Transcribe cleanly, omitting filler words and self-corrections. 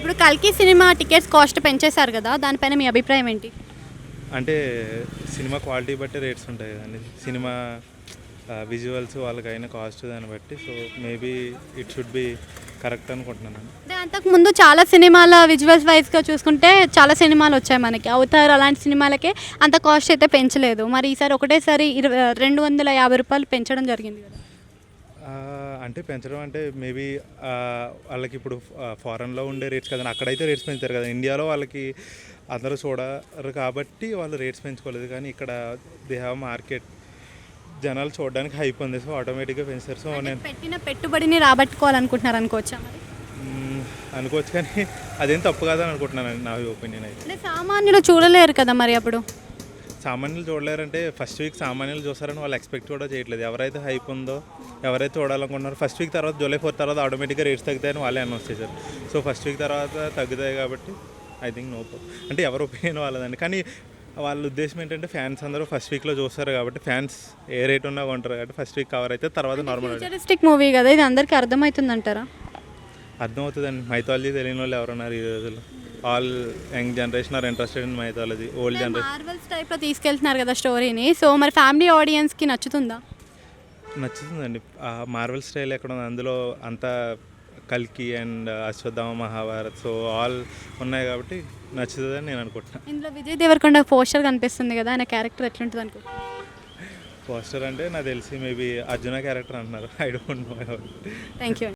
ఇప్పుడు కల్కి cinema tickets cost పెంచేశారు కదా, దానిపైన మీ అభిప్రాయం ఏంటి? అంటే సినిమా క్వాలిటీ బట్టి రేట్స్ ఉంటాయి కదండి. సినిమా విజువల్స్ వాళ్ళకైన కాస్ట్ దాన్ని బట్టి, so maybe it should be correct అనుకుంటున్నాను. అంటే అంతకుముందు చాలా సినిమాల విజువల్స్ వైజ్గా చూసుకుంటే చాలా సినిమాలు వచ్చాయి మనకి, అవతార్ అలాంటి సినిమాలకే అంత కాస్ట్ అయితే పెంచలేదు. మరి ఈసారి ఒకటేసారి 250 రూపాయలు పెంచడం జరిగింది కదా. అంటే పెంచడం అంటే మేబీ వాళ్ళకి ఇప్పుడు ఫారెన్లో ఉండే రేట్స్ కదండి, అక్కడైతే రేట్స్ పెంచారు కదా. ఇండియాలో వాళ్ళకి అందరూ చూడరు కాబట్టి వాళ్ళు రేట్స్ పెంచుకోలేదు. కానీ ఇక్కడ దే హ్యావ్ మార్కెట్, జనాలు చూడడానికి హైప్ ఉంది, సో ఆటోమేటిక్గా పెంచారు. సో నేను పెట్టిన పెట్టుబడిని రాబట్టుకోవాలనుకుంటున్నారు అనుకోవచ్చా మరి? అనుకోవచ్చు, కానీ అదేం తప్పు కాదని అనుకుంటున్నాను నా ఒపీనియన్ అయితే. అంటే సామాన్యులు చూడలేరు కదా మరి అప్పుడు. సామాన్యులు చూడలేరంటే ఫస్ట్ వీక్ సామాన్యులు చూస్తారని వాళ్ళు ఎక్స్పెక్ట్ కూడా చేయట్లేదు. ఎవరైతే హైప్ ఉందో, ఎవరైతే చూడాలనుకుంటున్నారో ఫస్ట్ వీక్ తర్వాత జూలై 4 తర్వాత ఆటోమేటిక్గా రేట్స్ తగ్గుతాయని వాళ్ళే అనౌన్స్ చేశారు. సో ఫస్ట్ వీక్ తర్వాత తగ్గుతాయి కాబట్టి ఐ థింక్ నో ప్రాబ్లం. అంటే ఎవరి ఒపీనియన్ వాళ్ళదండి, కానీ వాళ్ళ ఉద్దేశం ఏంటంటే ఫ్యాన్స్ అందరూ ఫస్ట్ వీక్లో చూస్తారు కాబట్టి ఫ్యాన్స్ ఏ రేట్ ఉన్నా కొంటారు కాబట్టి ఫస్ట్ వీక్ కవర్ అయితే తర్వాత నార్మల్. ఫ్యూచరిస్టిక్ మూవీ కదా ఇది, అందరికీ అర్థమవుతుంది అంటారా? అర్థమవుతుందండి. మైథాలజీ తెలియని వాళ్ళు ఎవరున్నారు ఈ రోజుల్లో. All young generation are interested in mythology. Old generation marvels టైప్లో తీసుకెళ్తున్నారు కదా స్టోరీని, సో మరి ఫ్యామిలీ ఆడియన్స్కి నచ్చుతుందా? నచ్చుతుందండి. మార్వెల్ స్టైల్ ఎక్కడ ఉంది అందులో, అంతా కల్కి and Ashwatthama Mahabharat, so all ఉన్నాయి కాబట్టి నచ్చుతుందని నేను అనుకుంటున్నాను. ఇందులో విజయ్ దేవరకొండ పోస్టర్ కనిపిస్తుంది కదా, ఆయన క్యారెక్టర్ ఎట్లుంటుంది అనుకుంటున్నాను? పోస్టర్ అంటే నాకు తెలిసి మేబీ అర్జున క్యారెక్టర్ అంటున్నారు, I don't know. Thank you.